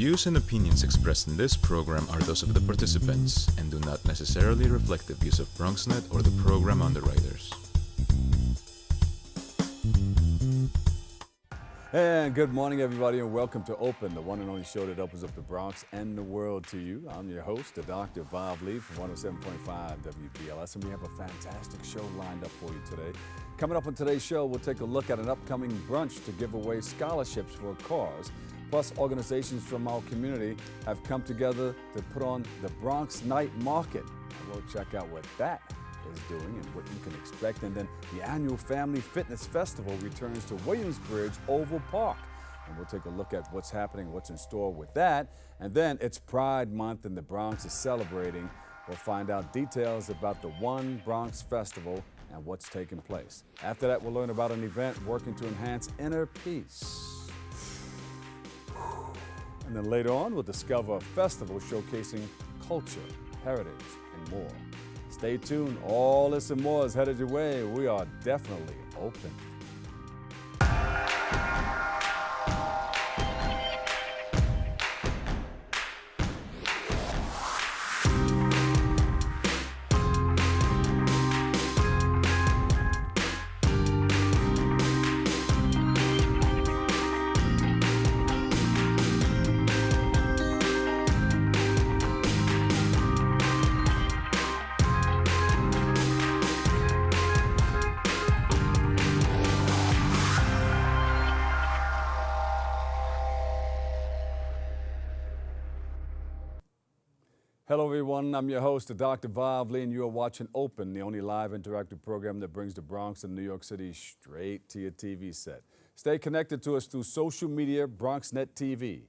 views and opinions expressed in this program are those of the participants and do not necessarily reflect the views of BronxNet or the program underwriters. And good morning, everybody, and welcome to Open, the one and only show that opens up the Bronx and the world to you. I'm your host, the Dr. Bob Lee from 107.5 WBLS, and we have a fantastic show lined up for you today. Coming up on today's show, we'll take a look at an upcoming brunch to give away scholarships for a cause. Plus, organizations from our community have come together to put on the Bronx Night Market. And we'll check out what that is doing and what you can expect. And then the annual Family Fitness Festival returns to Williamsbridge Oval Park. And we'll take a look at what's happening, what's in store with that. And then it's Pride Month and the Bronx is celebrating. We'll find out details about the One Bronx Festival and what's taking place. After that, we'll learn about an event working to enhance inner peace. And then later on, we'll discover a festival showcasing culture, heritage, and more. Stay tuned. All this and more is headed your way. We are definitely open. Hello, everyone. I'm your host, Dr. Bob Lee, and you are watching Open, the only live interactive program that brings the Bronx and New York City straight to your TV set. Stay connected to us through social media, BronxNet TV.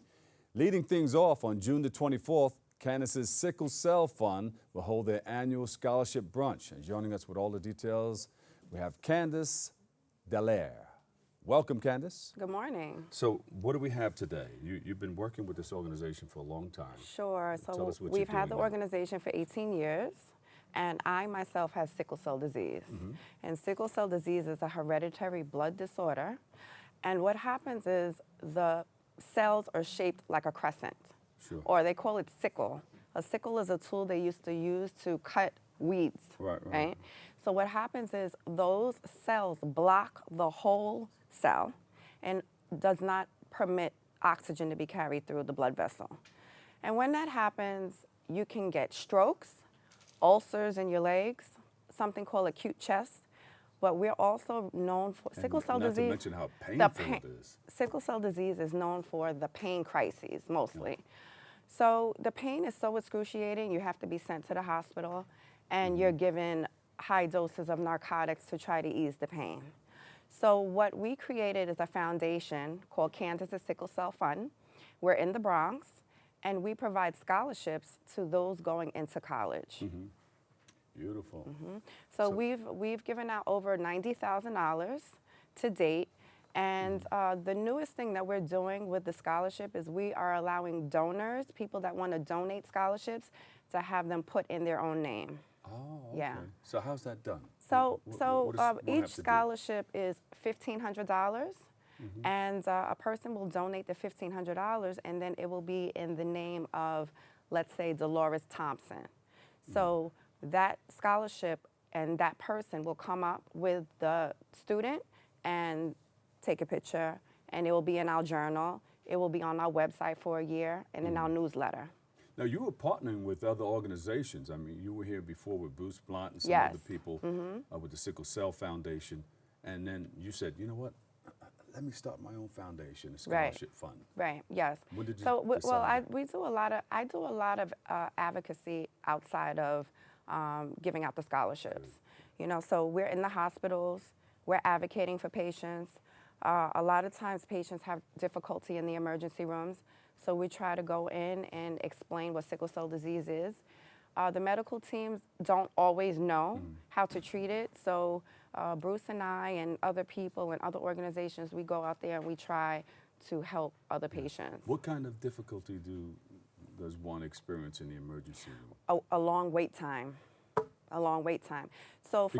Leading things off on June the 24th, Candace's Sickle Cell Fund will hold their annual scholarship brunch. And joining us with all the details, we have Candace Dallaire. Welcome, Candace. Good morning. So what do we have today? You've been working with this organization for a long time. Sure. Tell So us what we've you're had the doing now. organization for 18 years, and I myself have sickle cell disease. And sickle cell disease is a hereditary blood disorder. And what happens is the cells are shaped like a crescent, or they call it sickle. A sickle is a tool they used to use to cut weeds, right? So what happens is those cells block the whole cell and does not permit oxygen to be carried through the blood vessel. And when that happens, you can get strokes, ulcers in your legs, something called acute chest. But we're also known for sickle cell disease. Not to mention how painful it is. Sickle cell disease is known for the pain crises mostly. So the pain is so excruciating, you have to be sent to the hospital, and you're given high doses of narcotics to try to ease the pain. So what we created is a foundation called Candace's Sickle Cell Fund. We're in the Bronx, and we provide scholarships to those going into college. Beautiful. So we've given out over $90,000 to date, and the newest thing that we're doing with the scholarship is we are allowing donors, people that want to donate scholarships, to have them put in their own name. Oh, okay. Yeah. So how's that done? So what does one each have to do? scholarship is $1,500, and a person will donate the $1,500, and then it will be in the name of, let's say, Dolores Thompson. So that scholarship and that person will come up with the student and take a picture, and it will be in our journal. It will be on our website for a year and in our newsletter. Now, you were partnering with other organizations. I mean, you were here before with Bruce Blunt and some other people with the Sickle Cell Foundation. And then you said, you know what, let me start my own foundation, a scholarship fund. Right, yes. When did you well, decide? I do a lot of advocacy outside of giving out the scholarships. You know, so we're in the hospitals, we're advocating for patients. A lot of times patients have difficulty in the emergency rooms, so we try to go in and explain what sickle cell disease is. The medical teams don't always know how to treat it, so Bruce and I and other people and other organizations, we go out there and we try to help other patients. What kind of difficulty does one experience in the emergency room? A long wait time. a long wait time. So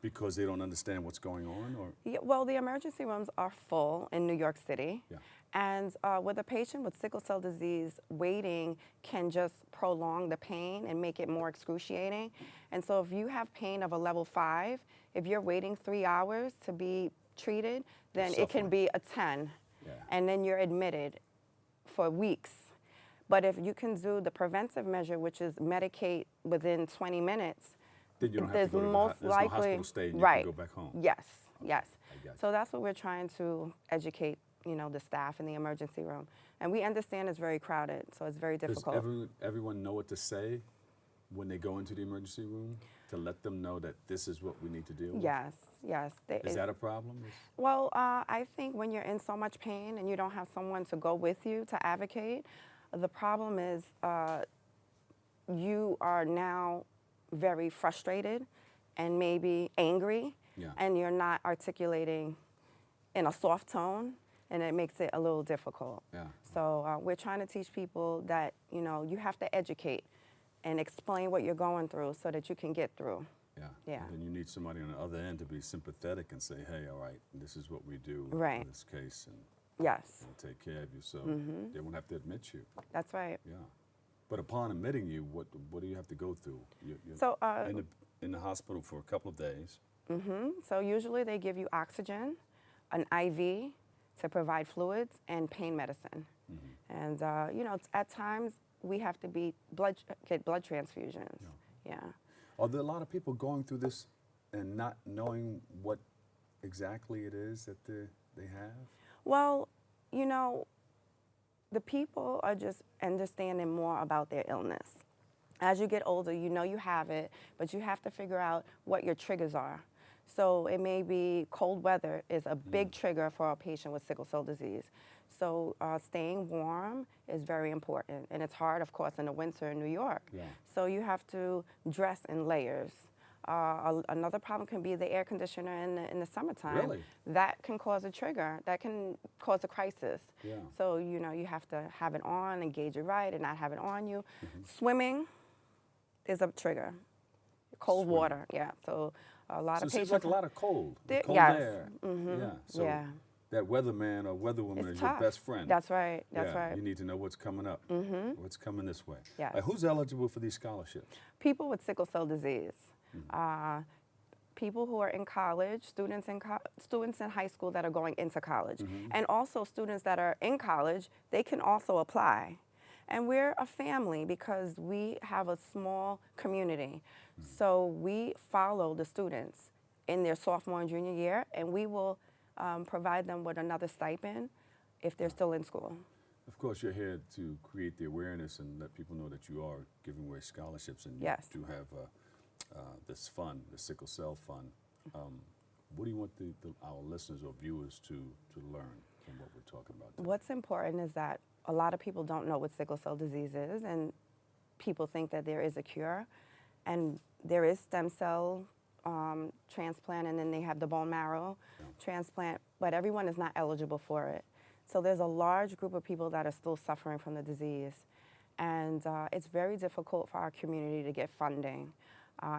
Because they don't understand what's going on, or yeah, well, the emergency rooms are full in New York City. Yeah. And with a patient with sickle cell disease, waiting can just prolong the pain and make it more excruciating. And so if you have pain of a level 5, if you're waiting 3 hours to be treated, then it can suffering. be a 10. Yeah. And then you're admitted for weeks. But if you can do the preventive measure, which is medicate within 20 minutes, then you don't have there's to go to most there's likely no hospital stay, and right. you can go back home. Yes, yes. I got you. So that's what we're trying to educate, the staff in the emergency room. And we understand it's very crowded, so it's very difficult. Does everyone know what to say when they go into the emergency room to let them know that this is what we need to deal with? Yes, yes. Is that a problem? Well, I think when you're in so much pain and you don't have someone to go with you to advocate, the problem is you are now very frustrated and maybe angry, Yeah. and you're not articulating in a soft tone, and it makes it a little difficult. Yeah. So we're trying to teach people that, you have to educate and explain what you're going through so that you can get through. Yeah. Yeah. And then you need somebody on the other end to be sympathetic and say, hey, all right, this is what we do Right. in this case, and Yes, we'll take care of you, so they won't have to admit you. that's right. Yeah. But upon admitting you, what do you have to go through? You're So, in the hospital for a couple of days. So usually they give you oxygen, an IV to provide fluids, and pain medicine. And at times we have to get blood transfusions. Yeah. Are there a lot of people going through this and not knowing what exactly it is that they have? Well, the people are just understanding more about their illness. As you get older, you have it, but you have to figure out what your triggers are. So it may be cold weather is a big trigger for a patient with sickle cell disease. So staying warm is very important. And it's hard, of course, in the winter in New York. Yeah. So you have to dress in layers. Another problem can be the air conditioner in the summertime. Really? That can cause a trigger. That can cause a crisis. Yeah. So, you have to have it on and gauge it right and not have it on you. Swimming is a trigger. Cold Swimming. water, yeah. So a lot So of it patients. seems like a lot of cold. There- Cold yes. air. Yeah. So Yeah. that weatherman or weatherwoman It's is tough. your best friend. That's right. That's Yeah, right. You need to know what's coming up. What's coming this way. Yes. Who's eligible for these scholarships? People with sickle cell disease, people who are in college, students in high school that are going into college, and also students that are in college, they can also apply. And we're a family because we have a small community. So we follow the students in their sophomore and junior year, and we will provide them with another stipend if they're still in school. Of course, you're here to create the awareness and let people know that you are giving away scholarships, and Yes. you do have this fund, the Sickle Cell Fund. What do you want our listeners or viewers to learn from what we're talking about today? What's important is that a lot of people don't know what sickle cell disease is, and people think that there is a cure, and there is stem cell transplant, and then they have the bone marrow transplant, but everyone is not eligible for it. So there's a large group of people that are still suffering from the disease, and it's very difficult for our community to get funding.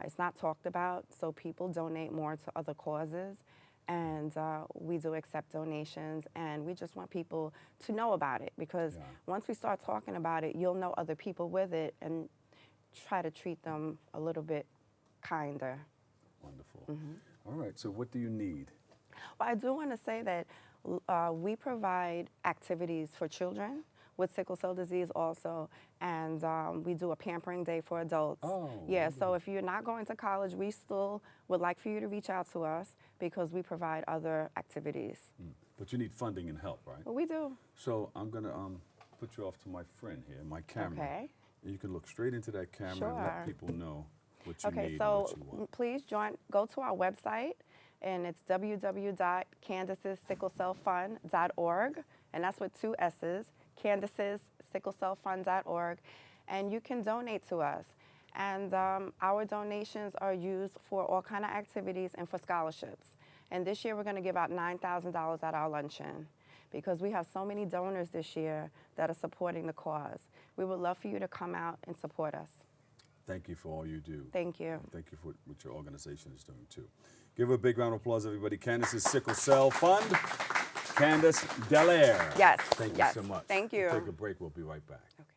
It's not talked about, so people donate more to other causes, and we do accept donations, and we just want people to know about it, because once we start talking about it, you'll know other people with it and try to treat them a little bit kinder. Wonderful. All right, so what do you need? Well, I do want to say that we provide activities for children with sickle cell disease also, and we do a pampering day for adults. Oh, yeah, so if you're not going to college, we still would like for you to reach out to us because we provide other activities. But you need funding and help, right? Well, we do. So I'm going to put you off to my friend here, my camera. Okay. And you can look straight into that camera and Sure. let people know what you Okay, need so and what you want. please go to our website, and it's www.CandacesSickleCellFund.org, and that's with 2 S's, CandacesSickleCellFund.org, and you can donate to us. And our donations are used for all kind of activities and for scholarships. And this year we're going to give out $9,000 at our luncheon because we have so many donors this year that are supporting the cause. We would love for you to come out and support us. Thank you for all you do. Thank you. And thank you for what your organization is doing, too. Give her a big round of applause, everybody. Candace's Sickle Cell Fund. Candace Delaire. Yes. Thank yes. you so much. Thank you. We'll take a break. We'll be right back. Okay.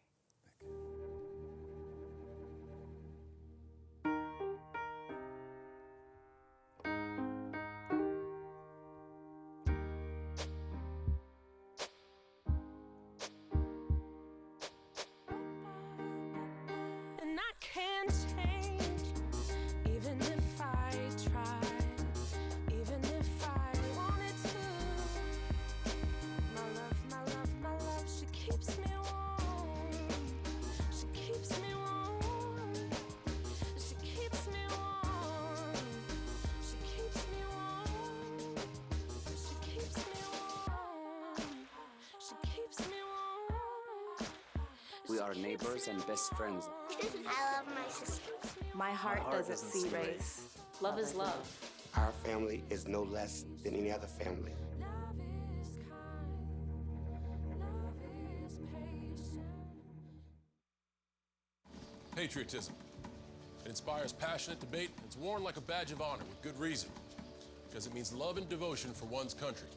And I can't change, even if I tried, even if I wanted to. My love, my love, my love, she keeps me warm. She keeps me warm. She keeps me warm. She keeps me warm. She keeps me warm. She keeps me warm. We are neighbors and best friends. I love my sister. My heart doesn't see race. Love is love. Our family is no less than any other family. Love is kind. Love is patient. Patriotism. It inspires passionate debate. It's worn like a badge of honor with good reason, because it means love and devotion for one's country.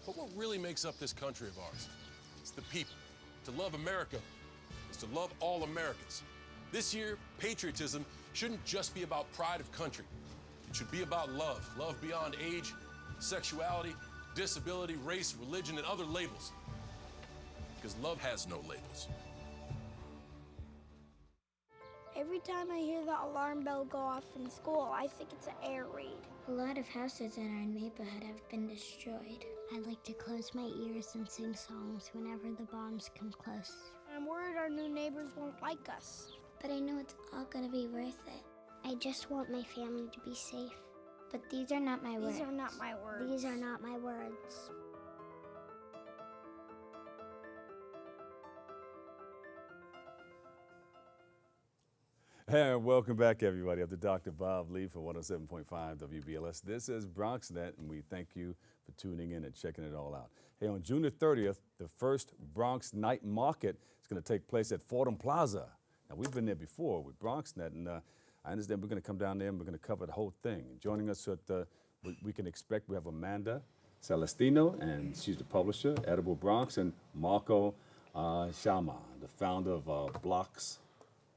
But what really makes up this country of ours? It's the people. To love America is to love all Americans. This year, patriotism shouldn't just be about pride of country. It should be about love. Love beyond age, sexuality, disability, race, religion, and other labels. Because love has no labels. Every time I hear the alarm bell go off in school, I think it's an air raid. A lot of houses in our neighborhood have been destroyed. I like to close my ears and sing songs whenever the bombs come close. I'm worried our new neighbors won't like us. But I know it's all gonna be worth it. I just want my family to be safe. But these are not my words. These are not my words. These are not my words. And welcome back, everybody. I'm the Dr. Bob Lee for 107.5 WBLS. This is BronxNet, and we thank you for tuning in and checking it all out. Hey, on June the 30th, the first Bronx Night Market is going to take place at Fordham Plaza. Now, we've been there before with BronxNet, and I understand we're going to come down there and we're going to cover the whole thing. Joining us at we can expect, we have Amanda Celestino, and she's the publisher, Edible Bronx, and Marco Shama, the founder of Blocks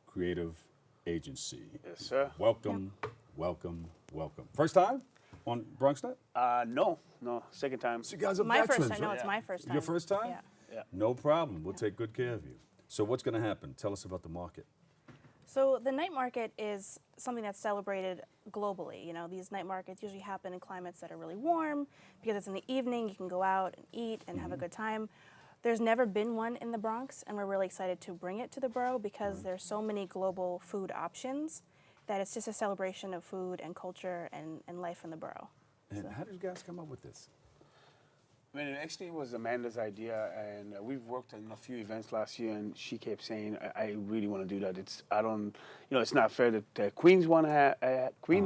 Creative Agency. Yes, sir. Welcome, welcome, welcome. First time on BronxNet? No, second time. So you guys are My veterans, first time. No, right? it's my first time. Your first time? Yeah. Yeah. No problem. We'll take good care of you. So what's going to happen? Tell us about the market. So the night market is something that's celebrated globally. You know, these night markets usually happen in climates that are really warm because it's in the evening. You can go out and eat and have a good time. There's never been one in the Bronx, and we're really excited to bring it to the borough because there's so many global food options that it's just a celebration of food and culture and life in the borough. And how did you guys come up with this? I mean, it actually was Amanda's idea, and we've worked on a few events last year, and she kept saying, I really want to do that. It's not fair that Queens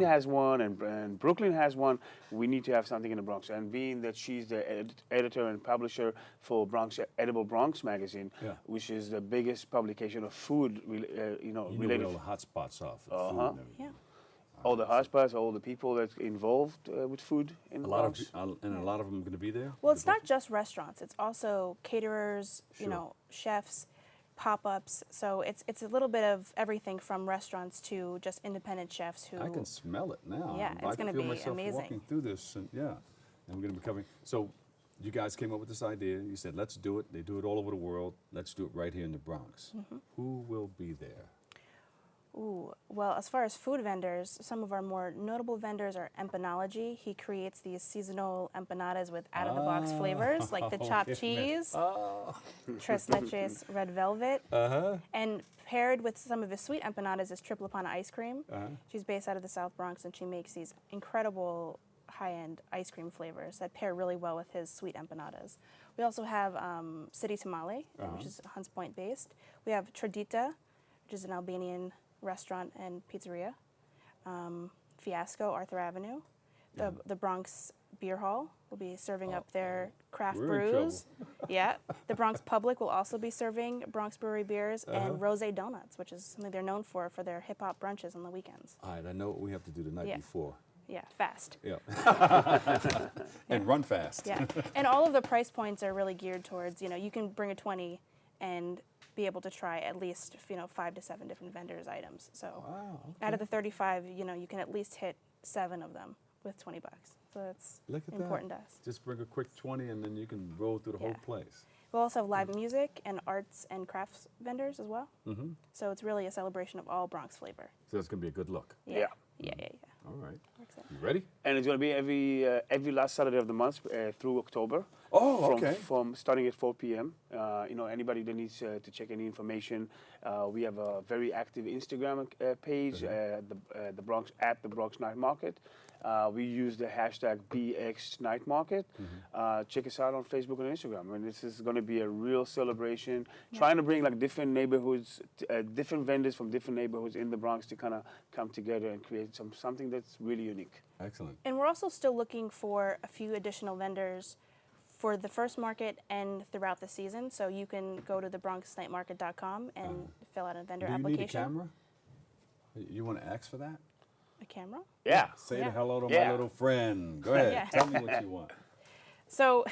has one and Brooklyn has one. We need to have something in the Bronx. And being that she's the editor and publisher for Edible Bronx magazine, which is the biggest publication of food, You know related. where all the hot spots are for food and everything. Yeah. All the hotspots, all the people that's involved with food in the Bronx. And a lot of them are going to be there? Well, it's not just restaurants. It's also caterers, Sure. you know, chefs, pop-ups. So it's a little bit of everything from restaurants to just independent chefs who. I can smell it now. Yeah, it's gonna I can feel be myself amazing. walking through this, and and we're going to be covering. So you guys came up with this idea. You said, let's do it. They do it all over the world. Let's do it right here in the Bronx. Who will be there? Ooh, well, as far as food vendors, some of our more notable vendors are Empanology. He creates these seasonal empanadas with out-of-the-box flavors, like the chopped cheese, tres leches red velvet, and paired with some of his sweet empanadas is Triple Pana ice cream. She's based out of the South Bronx, and she makes these incredible high-end ice cream flavors that pair really well with his sweet empanadas. We also have City Tamale, which is Hunts Point based. We have Tradita, which is an Albanian restaurant and pizzeria. Fiasco, Arthur Avenue. The Bronx Beer Hall will be serving up their craft we're in brews. Yeah. The Bronx Public will also be serving Bronx Brewery beers and Rosé Donuts, which is something they're known for their hip hop brunches on the weekends. All right, I know what we have to do the night Yeah. before. Yeah, fast. Yeah. And run fast. Yeah. And all of the price points are really geared towards, you can bring a 20 and be able to try at least, 5 to 7 different vendors' items. So out of the 35, you can at least hit 7 of them with $20. So that's Look at important that. to us. Just bring a quick 20 and then you can roll through the whole place. We'll also have live music and arts and crafts vendors as well. Mm-hmm. So it's really a celebration of all Bronx flavor. So it's going to be a good look. Yeah. All right. Excited. You ready? And it's going to be every last Saturday of the month through October. Oh, okay. From starting at 4 p.m. Anybody that needs to check any information, we have a very active Instagram page, the Bronx at the Bronx Night Market. We use the hashtag BX Night Market. Check us out on Facebook and Instagram. I mean, this is going to be a real celebration, trying to bring like different neighborhoods, different vendors from different neighborhoods in the Bronx to kind of come together and create something that's really unique. Excellent. And we're also still looking for a few additional vendors for the first market and throughout the season. So you can go to thebronxnightmarket.com and fill out a vendor Do you application. need a camera? You want to ask for that? A camera? Yeah. Say Yeah. hello to my little friend. Go ahead. Yeah. Tell me what you want. So,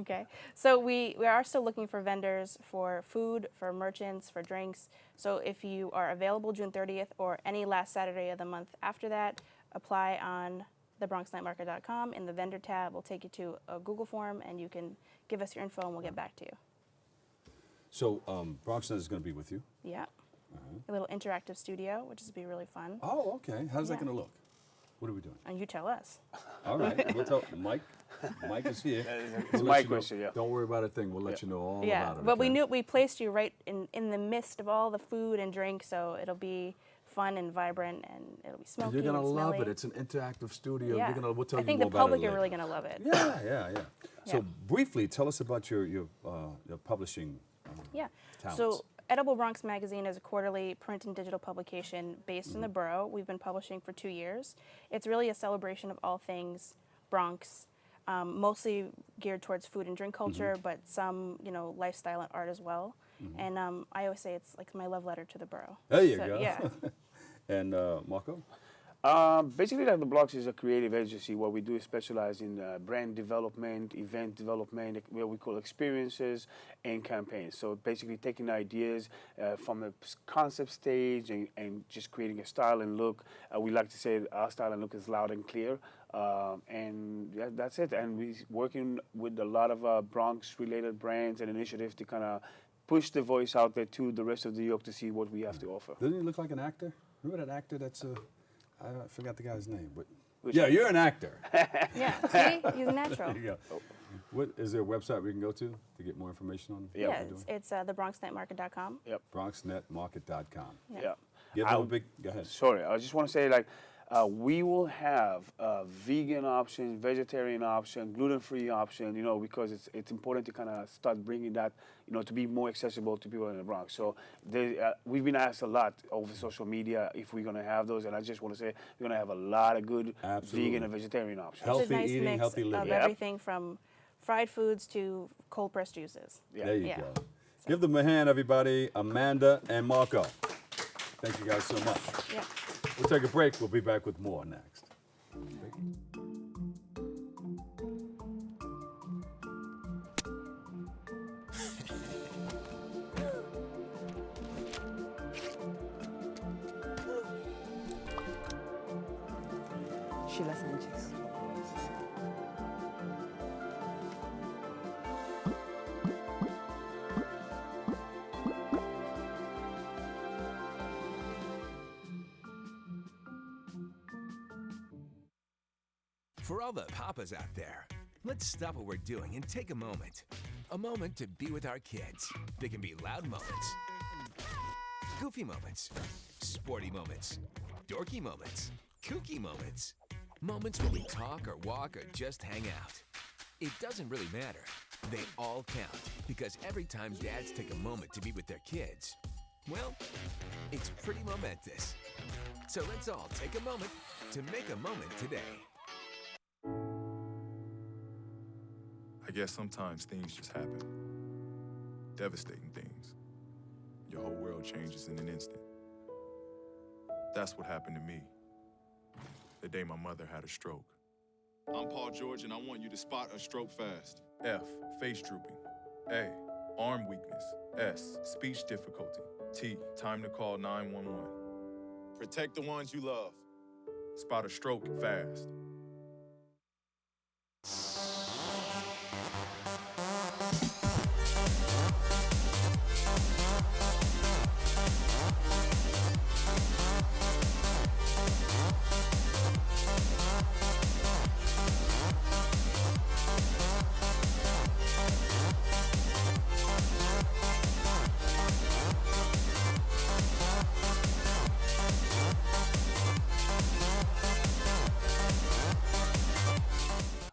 okay. So we are still looking for vendors for food, for merchants, for drinks. So if you are available June 30th or any last Saturday of the month after that, apply on thebronxnightmarket.com. In the vendor tab, we'll take you to a Google form and you can give us your info and we'll get back to you. So BronxNet is going to be with you. Yeah. A little interactive studio, which is be really fun. Oh, okay. How's that Yeah. going to look? What are we doing? And you tell us. All right. We'll tell Mike. Mike is here. It's We'll my let you know. question, yeah. Don't worry about a thing. We'll let you know all Yeah, about it. but we okay? knew we placed you right in the midst of all the food and drink, so it'll be fun and vibrant, and it'll be smoky. You're gonna and love smelly. it. It's an interactive studio. Yeah. We'll tell I you think more the about public it are later. really gonna love it. Yeah. So Yeah. briefly, tell us about your publishing. Yeah. talents. So Edible Bronx Magazine is a quarterly print and digital publication based in the borough. We've been publishing for 2 years. It's really a celebration of all things Bronx, mostly geared towards food and drink culture, but some, lifestyle and art as well. And I always say it's like my love letter to the borough. There you So, go. Yeah. And Marco? Basically, like the Blocks is a creative agency. What we do is specialize in brand development, event development, what we call experiences and campaigns. So basically taking ideas from the concept stage and just creating a style and look. We like to say our style and look is loud and clear. And yeah, that's it. And we're working with a lot of Bronx-related brands and initiatives to kind of push the voice out there to the rest of New York to see what we have to offer. Doesn't he look like an actor? Remember that actor that's I forgot the guy's name, but Which yeah, one? you're an actor. Yeah. See, he's natural. There you go. What is there a website we can go to get more information on? Yeah, what Yeah, you're doing? it's thebronxnightmarket.com. Yep. BronxNetMarket.com. Yeah. Give them a big. Go ahead. Sorry, I just want to say, we will have vegan options, vegetarian option, gluten-free option, because it's important to kind of start bringing that, to be more accessible to people in the Bronx. So we've been asked a lot over social media if we're going to have those, and I just want to say we're going to have a lot of good Absolutely. vegan and vegetarian options. Healthy It's a nice eating, mix healthy living. of Yep. everything from fried foods to cold pressed juices. Yeah. There you Yeah. go. Give them a hand, everybody. Amanda and Marco. Thank you guys so much. Yeah. We'll take a break. We'll be back with more next. Sheila Sanchez. For all the papas out there, let's stop what we're doing and take a moment. A moment to be with our kids. They can be loud moments, goofy moments, sporty moments, dorky moments, kooky moments. Moments where we talk or walk or just hang out. It doesn't really matter. They all count because every time dads take a moment to be with their kids, well, it's pretty momentous. So let's all take a moment to make a moment today. guess sometimes things just happen. Devastating things. Your whole world changes in an instant. That's what happened to me the day my mother had a stroke. I'm Paul George, and I want you to spot a stroke fast. F, face drooping. A, arm weakness. S, speech difficulty. T, time to call 911. Protect the ones you love. Spot a stroke fast.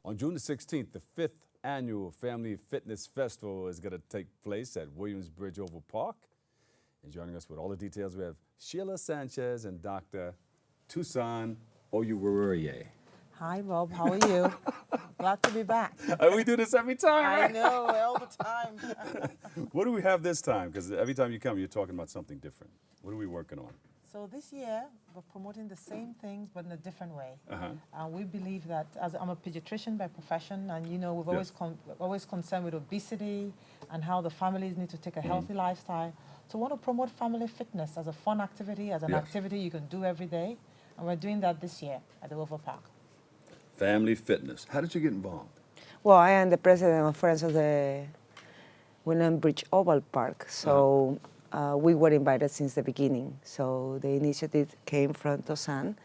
On June the 16th, the 5th annual Family Fitness Festival is going to take place at Williamsbridge Oval Park. And joining us with all the details, we have Sheila Sanchez and Dr. Tucson Oyuwureye. Hi, Rob. How are you? Glad to be back. We do this every time, I right? know, all the time. What do we have this time? Because every time you come, you're talking about something different. What are we working on? So this year, we're promoting the same things, but in a different way. Uh-huh. We believe that, as I'm a pediatrician by profession, and you know, we've Yes. always concerned with obesity and how the families need to take a healthy lifestyle. So we want to promote family fitness as a fun activity, as an Yes. activity you can do every day. And we're doing that this year at the Oval Park. Family Fitness. How did you get involved? Well, I am the president of Friends of the Williamsbridge Oval Park, so we were invited since the beginning. So the initiative came from Tosan,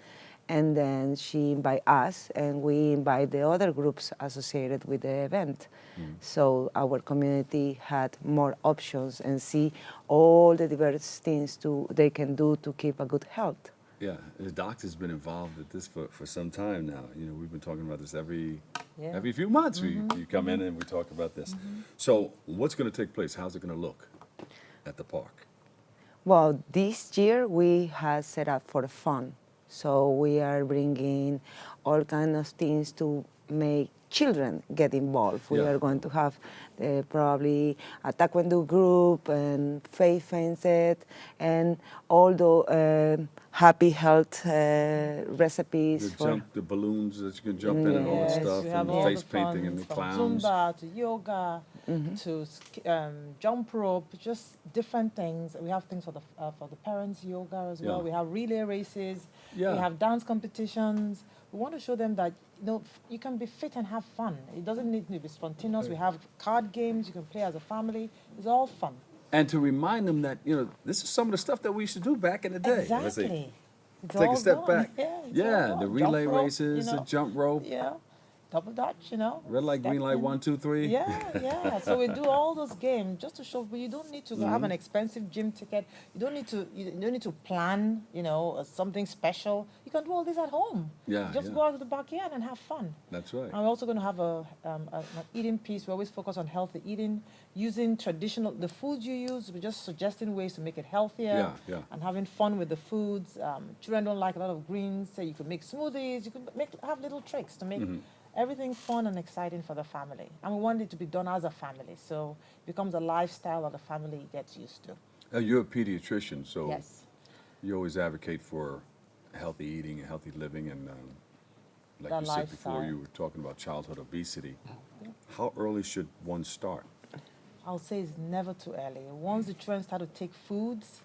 and then she invited us, and we invite the other groups associated with the event. So our community had more options and see all the diverse things they can do to keep a good health. Yeah, the doctor's been involved with this for some time now. You know, we've been talking about this every few months. You come in and we talk about this. So what's going to take place? How's it going to look at the park? Well, this year we have set up for fun. So we are bringing all kinds of things to make children get involved. We are going to have probably a taekwondo group and faith fences and all the happy health recipes. The balloons that you can jump in and all that stuff, and the face painting and the clowns. Zumba to yoga to jump rope, just different things. We have things for the parents, yoga as well. Yeah. We have relay races. Yeah. We have dance competitions. We want to show them that you can be fit and have fun. It doesn't need to be spontaneous. We have card games you can play as a family. It's all fun. And to remind them that, this is some of the stuff that we used to do back in the day. Exactly. Take a step back. Yeah, the relay jump rope, races, the jump rope. Yeah, double dutch, Red light, green light, 1, 2, 3. Yeah. So we do all those games just to show. But you don't need to have an expensive gym ticket. You don't need to plan. Something special. You can do all this at home. Just go out to the backyard and have fun. That's right. And we're also going to have an eating piece. We always focus on healthy eating, using the foods you use. We're just suggesting ways to make it healthier. And having fun with the foods. Children don't like a lot of greens, so you could make smoothies. You could have little tricks to make everything fun and exciting for the family. And we want it to be done as a family, so it becomes a lifestyle that the family gets used to. You're a pediatrician, so yes. You always advocate for healthy eating and healthy living, and like That you said before, lifestyle. you were talking about childhood obesity. How early should one start? I'll say it's never too early. Once the children start to take foods,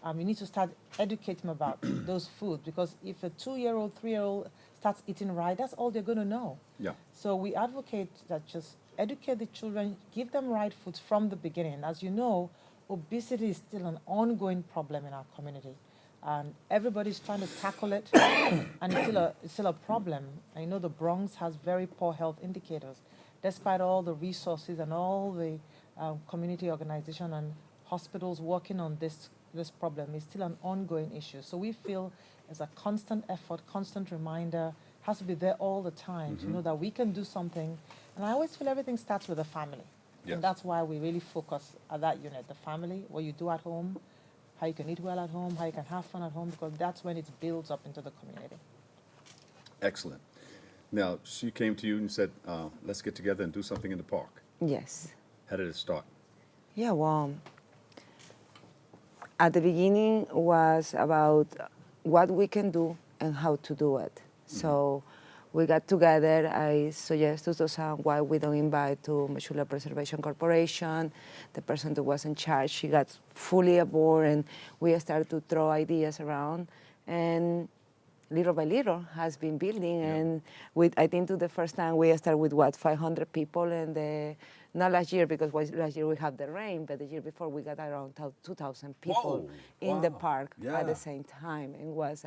you need to start educating them about those foods, because if a 2-year-old, 3-year-old starts eating right, that's all they're going to know. Yeah. So we advocate that just educate the children, give them right foods from the beginning. As you know, obesity is still an ongoing problem in our community. And everybody's trying to tackle it, and it's still a problem. I know the Bronx has very poor health indicators, despite all the resources and all the community organization and hospitals working on this problem. It's still an ongoing issue. So we feel it's a constant effort, constant reminder, has to be there all the time to know that we can do something. And I always feel everything starts with the family. Yes. And that's why we really focus at that unit, the family, what you do at home, how you can eat well at home, how you can have fun at home, because that's when it builds up into the community. Excellent. Now, she came to you and said, let's get together and do something in the park. Yes. How did it start? Yeah, well, at the beginning was about what we can do and how to do it. So we got together. I suggested to Susan why we don't invite to Machula Preservation Corporation. The person that was in charge, she got fully aboard, and we started to throw ideas around. And little by little has been building. And with, I think to the first time we started with what, 500 people, and not last year because last year we had the rain, but the year before we got around 2,000 people in the park at the same time. It was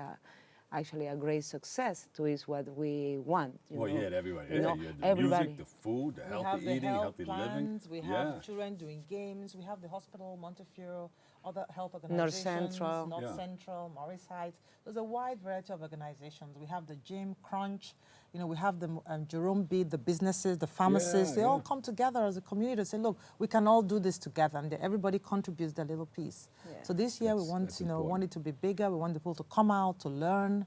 actually a great success to is what we want. Well, you had everybody. You know, You had the everybody. music, the food, the We healthy have the eating, health healthy plans, living. we have children doing games, we have the hospital, Montefiore, other health North organizations, Central. North Central, Morris Heights. There's a wide variety of organizations. We have the gym, Crunch, you know, we have the Jerome Beat, the businesses, the pharmacists. They all come together as a community to say, look, we can all do this together, and everybody contributes their little piece. So this year we want, you know, want it to be bigger. We want people to come out to learn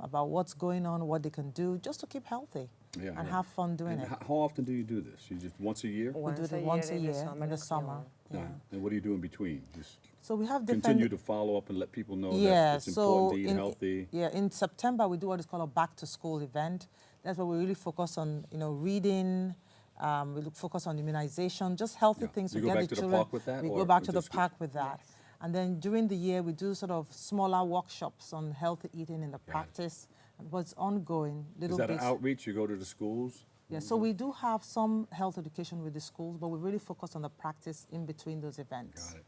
about what's going on, what they can do, just to keep healthy and have fun doing it. How often do you do this? You just once a year? We do it once a year in the summer. Yeah. And what do you do in between? Just so we have different. Continue to follow up and let people know that it's important to eat healthy. In September we do what is called a back to school event. That's where we really focus on, you know, reading. We focus on immunization, just healthy things to get the children. You go back to the park with that? We go back to the park with that. And then during the year, we do sort of smaller workshops on healthy eating in the practice. What's ongoing. Is that an outreach? You go to the schools? Yeah, so we do have some health education with the schools, but we really focus on the practice in between those events. Got it.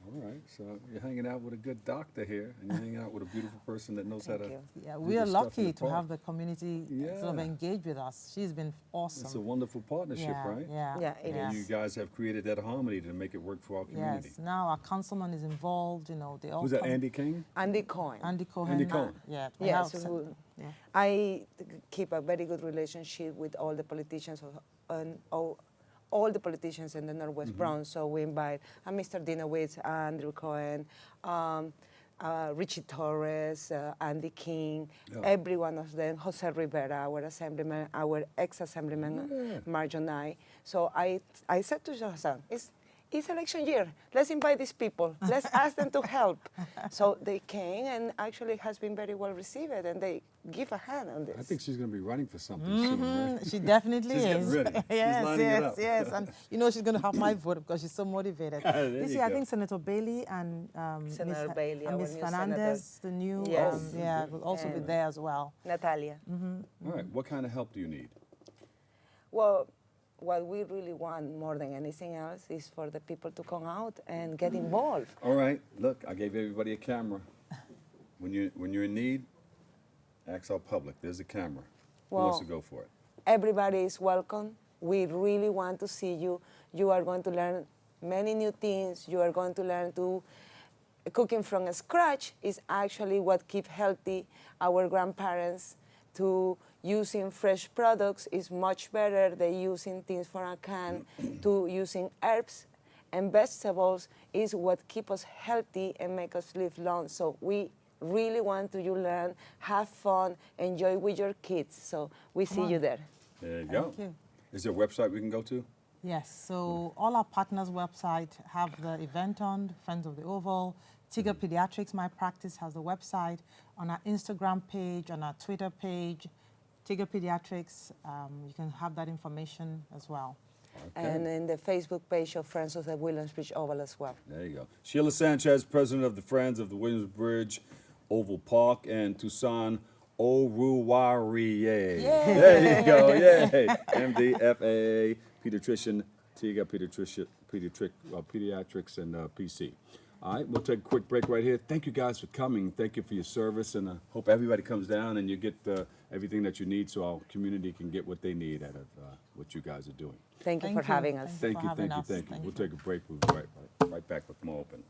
All right, so you're hanging out with a good doctor here, and you're hanging out with a beautiful person that knows how to. Yeah, we are lucky to have the community sort of engage with us. She's been awesome. It's a wonderful partnership, right? Yeah, it is. You guys have created that harmony to make it work for our community. Yes, now our councilman is involved. You know, they all. Who's that? Andy King? Andy Cohen. Andy Cohen. Andy Cohen. Yeah. Yes. I keep a very good relationship with all the politicians and all the politicians in the Northwest Bronx. So we invite Mr. Dinowitz, Andrew Cohen, Richie Torres, Andy King, every one of them, Jose Rivera, our assemblyman, our ex-assemblyman, Marjonai. So I said to Johnson, it's election year. Let's invite these people. Let's ask them to help. So they came, and actually has been very well received, and they give a hand on this. I think she's going to be running for something soon, right? She definitely she's is. Getting ready. Yes. And you know she's going to have my vote because she's so motivated. This year, I think Senator Bailey and Senator Bailey, and Ms. Fernandez, the new, will also be there as well. Natalia. All right. What kind of help do you need? Well, what we really want more than anything else is for the people to come out and get involved. All right. Look, I gave everybody a camera. When you're in need, ask our public. There's a camera. Who wants to go for it? Everybody is welcome. We really want to see you. You are going to learn many new things. You are going to learn to cooking from scratch is actually what keep healthy our grandparents. To using fresh products is much better than using things from a can. To using herbs and vegetables is what keep us healthy and make us live long. So we really want you learn, have fun, enjoy with your kids. So we see you there. There you go. Thank you. Is there a website we can go to? Yes, so all our partners' website have the event on, Friends of the Oval. Tigger Pediatrics, my practice, has the website. On our Instagram page, on our Twitter page, Tigger Pediatrics, you can have that information as well. Okay. And in the Facebook page of Friends of the Williamsbridge Oval as well. There you go. Sheila Sanchez, president of the Friends of the Williamsbridge Oval Park, and Tucson Oruwariye. There you go. Yay. MD, FAA, pediatrician, Tigger Pediatrics, and PC. All right, we'll take a quick break right here. Thank you guys for coming. Thank you for your service, and I hope everybody comes down and you get everything that you need so our community can get what they need out of what you guys are doing. Thank you for having us. Thank you. We'll take a break. We'll be right back with more Open.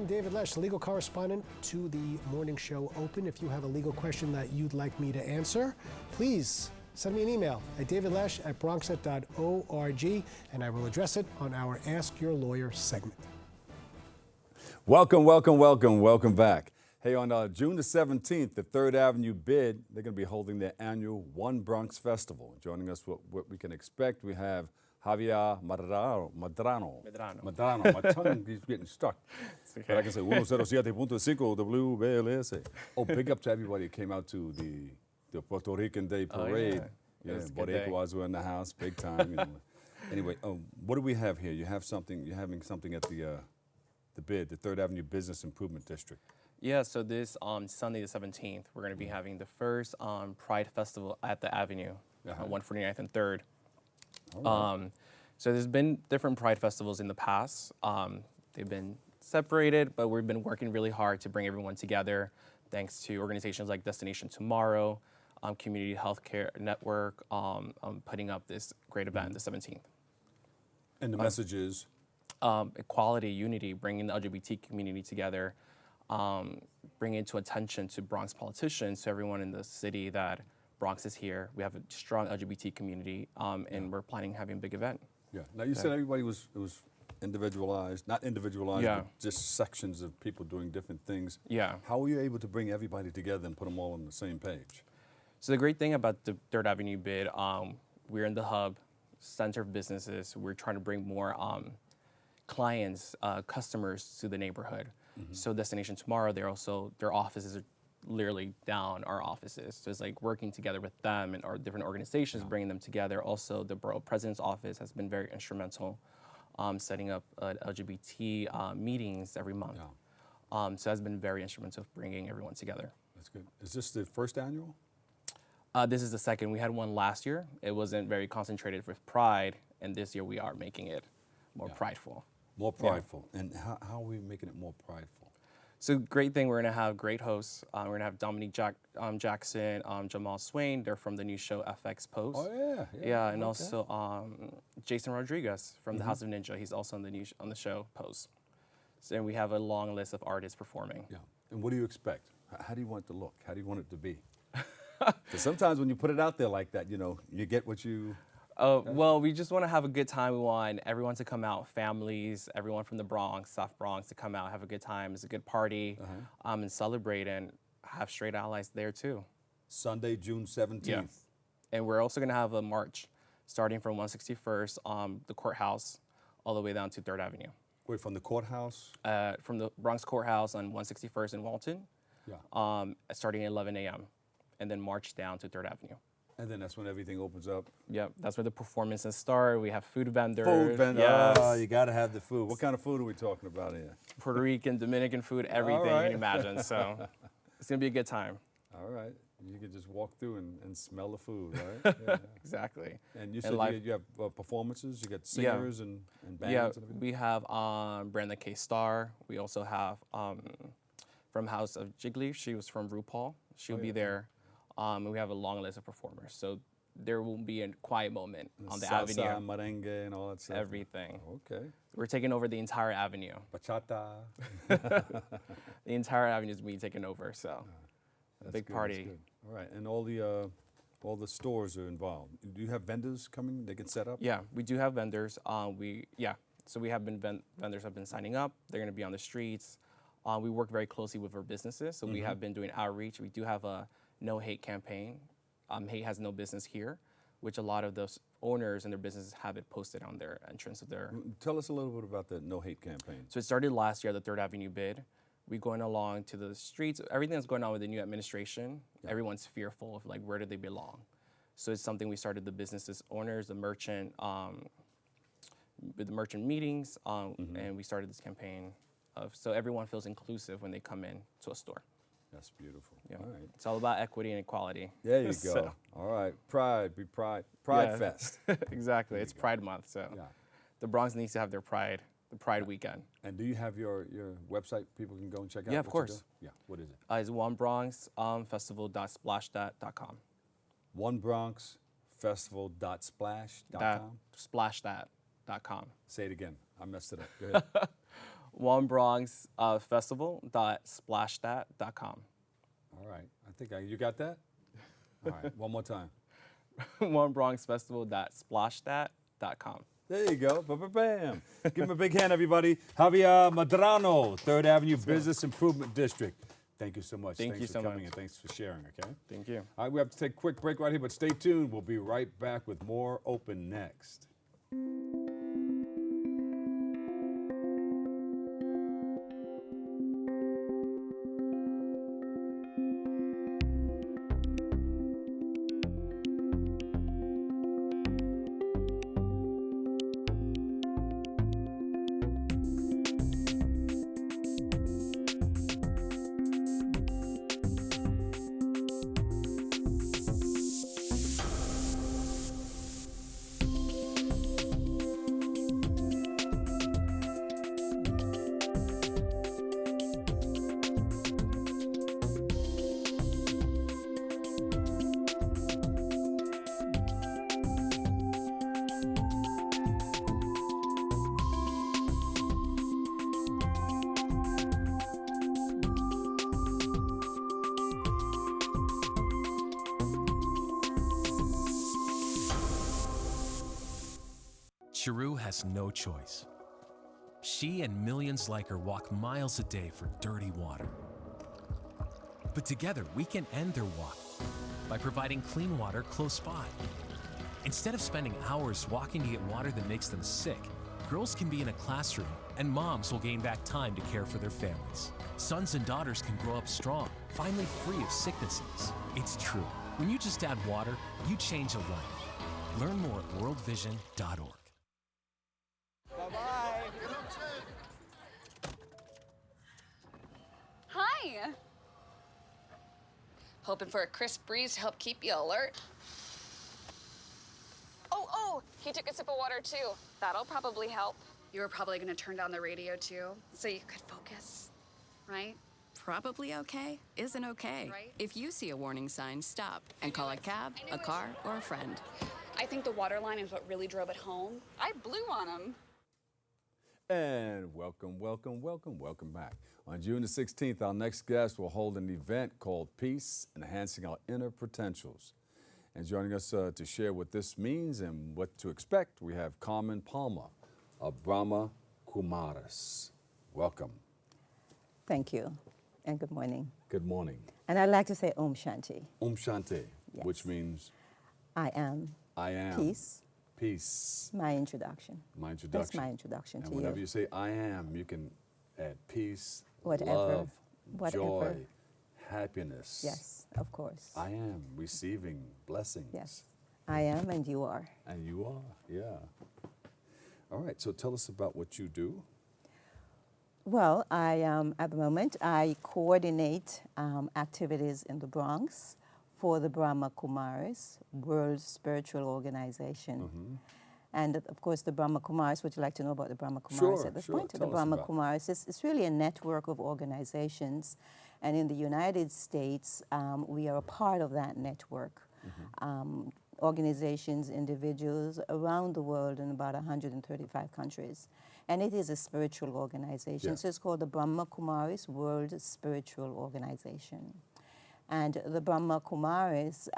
I'm David Lesh, legal correspondent to the morning show Open. If you have a legal question that you'd like me to answer, please send me an email at davidlesh@bronxnet.org, and I will address it on our Ask Your Lawyer segment. Welcome, welcome, welcome, welcome back. Hey, on June the 17th, the 3rd Avenue Bid, they're going to be holding their annual One Bronx Festival. Joining us, what we can expect, we have Javier Madrano. My tongue keeps getting stuck. Okay. But like I said, 107.5 WBLS. Oh, big up to everybody who came out to the Puerto Rican Day Parade. Yeah, Boricuas were in the house, big time. You know. Anyway, what do we have here? You're having something at the bid, the 3rd Avenue Business Improvement District. Yeah, so this Sunday the 17th, we're going to be having the first Pride Festival at the Avenue, on 149th and 3rd. Right. So there's been different Pride festivals in the past. They've been separated, but we've been working really hard to bring everyone together, thanks to organizations like Destination Tomorrow, Community Healthcare Network, putting up this great event the 17th. And the message is? Equality, unity, bringing the LGBT community together, bringing it to attention to Bronx politicians, to everyone in the city that Bronx is here. We have a strong LGBT community, and we're planning having a big event. Yeah. Now you said everybody was individualized, not individualized, but just sections of people doing different things. Yeah. How were you able to bring everybody together and put them all on the same page? So the great thing about the 3rd Avenue Bid, we're in the hub, center of businesses. We're trying to bring more clients, customers to the neighborhood. So Destination Tomorrow, their offices are literally down our offices. So it's like working together with them and our different organizations, bringing them together. Also, the Borough President's Office has been very instrumental, setting up LGBT meetings every month. So that's been very instrumental of bringing everyone together. That's good. Is this the first annual? This is the second. We had one last year. It wasn't very concentrated with Pride, and this year we are making it more prideful. More prideful. And how are we making it more prideful? So great thing, we're going to have great hosts. We're going to have Dominique Jackson, Jamal Swain. They're from the new show FX Post. Oh, yeah. Yeah, and also Jason Rodriguez from the House of Ninja. He's also on the show Post. So and we have a long list of artists performing. Yeah. And what do you expect? How do you want it to look? How do you want it to be? Because sometimes when you put it out there like that, you get what you... Well, we just want to have a good time. We want everyone to come out, families, everyone from the Bronx, South Bronx, to come out, have a good time. It's a good party, and celebrate, and have straight allies there too. Sunday, June 17th. Yeah. And we're also going to have a march starting from 161st, the courthouse, all the way down to 3rd Avenue. Wait, from the courthouse? From the Bronx courthouse on 161st in Walton, starting at 11 a.m., and then march down to 3rd Avenue. And then that's when everything opens up. Yep, that's where the performances start. We have food vendors. Food vendors. Yes. Oh, you got to have the food. What kind of food are we talking about here? Puerto Rican, Dominican food, everything you can imagine. So it's going to be a good time. All right. You can just walk through and smell the food, right? Yeah. Exactly. And you said you have performances, you got singers and bands? Yeah, and everything? we have Brenda K. Starr. We also have from House of Jiggly. She was from RuPaul. She'll be there. And we have a long list of performers. So there will be a quiet moment on the salsa, avenue. merengue, and all that stuff. Everything. Okay. We're taking over the entire avenue. Bachata. The entire avenue is being taken over, so big good, party. that's good. All right, and all the stores are involved. Do you have vendors coming? They can set up? Yeah, we do have vendors. So we have vendors have been signing up. They're going to be on the streets. We work very closely with our businesses, so we have been doing outreach. We do have a no hate campaign. Hate has no business here, which a lot of those owners and their businesses have it posted on their entrance of their... Tell us a little bit about the no hate campaign. So it started last year, the 3rd Avenue Bid. We're going along to the streets. Everything that's going on with the new administration, everyone's fearful of where do they belong. So it's something we started the businesses owners, the merchant, with the merchant meetings, and we started this campaign so everyone feels inclusive when they come in to a store. That's beautiful. Yeah. All right. It's all about equity and equality. There you go. All right. Pride Fest. Exactly. It's Pride Month, so the Bronx needs to have their Pride, the Pride weekend. And do you have your website people can go and check out? Yeah, of course. Yeah. What is it? It's onebronxfestival.splashthat.com. onebronxfestival.splashthat.com? Splashthat.com. Say it again. I messed it up. Go ahead. onebronxfestival.splashthat.com. All right. I think you got that? All right. One more time. onebronxfestival.splashthat.com. There you go. Bam. Give him a big hand, everybody. Javier Madrano, 3rd Avenue Business Improvement District. Thank you so much. Thank you for so coming much. and thanks for sharing, okay? Thank you. All right, we have to take a quick break right here, but stay tuned. We'll be right back with more Open next. Chiru has no choice. She and millions like her walk miles a day for dirty water. But together, we can end their walk by providing clean water close by. Instead of spending hours walking to get water that makes them sick, girls can be in a classroom and moms will gain back time to care for their families. Sons and daughters can grow up strong, finally free of sicknesses. It's true. When you just add water, you change a life. Learn more at worldvision.org. Hi. Hoping for a crisp breeze to help keep you alert. Oh, he took a sip of water too. That'll probably help. You were probably gonna turn down the radio too, so you could focus, right? Probably okay isn't okay. Right. If you see a warning sign, stop and call a cab, a car, or a friend. I think the water line is what really drove it home. I blew on him. And welcome back. On June the 16th, our next guest will hold an event called Peace, Enhancing Our Inner Potentials. And joining us to share what this means and what to expect, we have Carmen Palmer of Brahma Kumaris. Welcome. Thank you, and good morning. Good morning. And I'd like to say Om Shanti. Om Shanti, Yes. which means I am. Peace. My introduction. My introduction. That's my introduction and to whenever you. you say I am, you can add peace, Whatever. love, joy, happiness. Yes, of course. I am receiving blessings. Yes. I am and you are. And you are, yeah. All right, so tell us about what you do. Well, at the moment, I coordinate activities in the Bronx for the Brahma Kumaris, World Spiritual Organization. And of course, the Brahma Kumaris, would you like to know about the Brahma Kumaris at this point? Tell The us Brahma about it. Kumaris is really a network of organizations. And in the United States, we are a part of that network. Organizations, individuals around the world in about 135 countries. And it is a spiritual organization. Yeah. So it's called the Brahma Kumaris World Spiritual Organization. And the Brahma Kumaris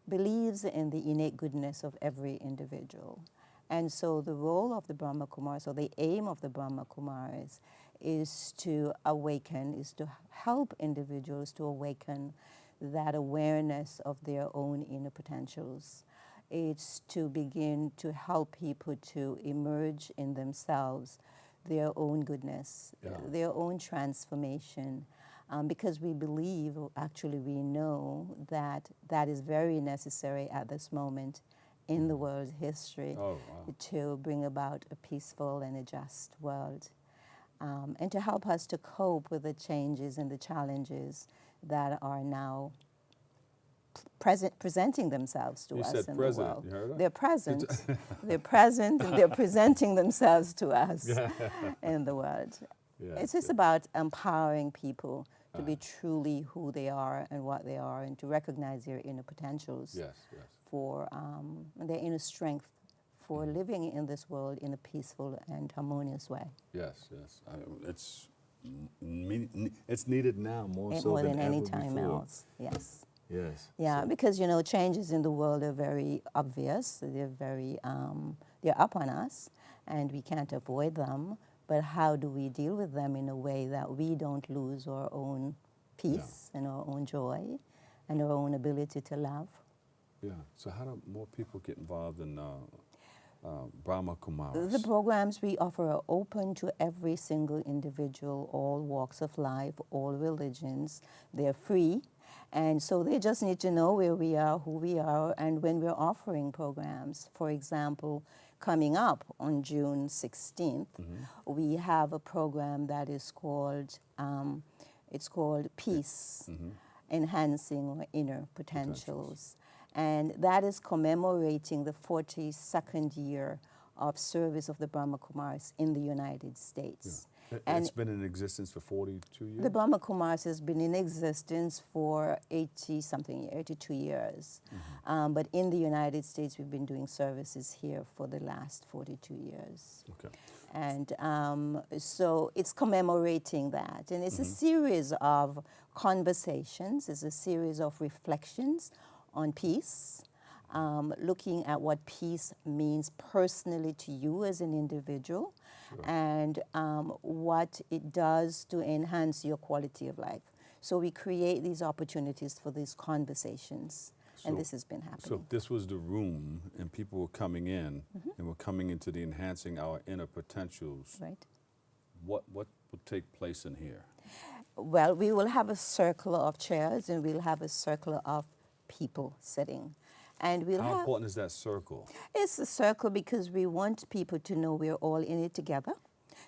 believes in the innate goodness of every individual. And so the role of the Brahma Kumaris, or the aim of the Brahma Kumaris, is to awaken, is to help individuals to awaken that awareness of their own inner potentials. It's to begin to help people to emerge in themselves, their own goodness, their own transformation, because we believe, or actually we know, that that is very necessary at this moment in the world's history to bring about a peaceful and a just world, and to help us to cope with the changes and the challenges that are now presenting themselves to us in the world. You heard that? They're present. They're present, and they're presenting themselves to us in the world. It's just about empowering people to be truly who they are and what they are, and to recognize their inner potentials for their inner strength for living in this world in a peaceful and harmonious way. Yes, yes. It's needed now more so more than any ever time before. else. Yes. Yes. Yeah, because changes in the world are very obvious. They're very they're up on us, and we can't avoid them. But how do we deal with them in a way that we don't lose our own peace and our own joy and our own ability to love? Yeah. So how do more people get involved in Brahma Kumaris? The programs we offer are open to every single individual, all walks of life, all religions. They're free. And so they just need to know where we are, who we are, and when we're offering programs. For example, coming up on June 16th, we have a program that is called, it's called Peace, Enhancing Our Inner Potentials. And that is commemorating the 42nd year of service of the Brahma Kumaris in the United States. Yeah. And it's been in existence for 42 years? the Brahma Kumaris has been in existence for 82 years. But in the United States, we've been doing services here for the last 42 years. Okay. And so it's commemorating that. And it's a series of conversations, it's a series of reflections on peace, looking at what peace means personally to you as an individual, and what it does to enhance your quality of life. So we create these opportunities for these conversations, and this has been happening. So if this was the room and people were coming in and were coming into the enhancing our inner potentials, right? What would take place in here? Well, we will have a circle of chairs, and we'll have a circle of people sitting. And we'll How important is that circle? It's a circle because we want people to know we're all in it together.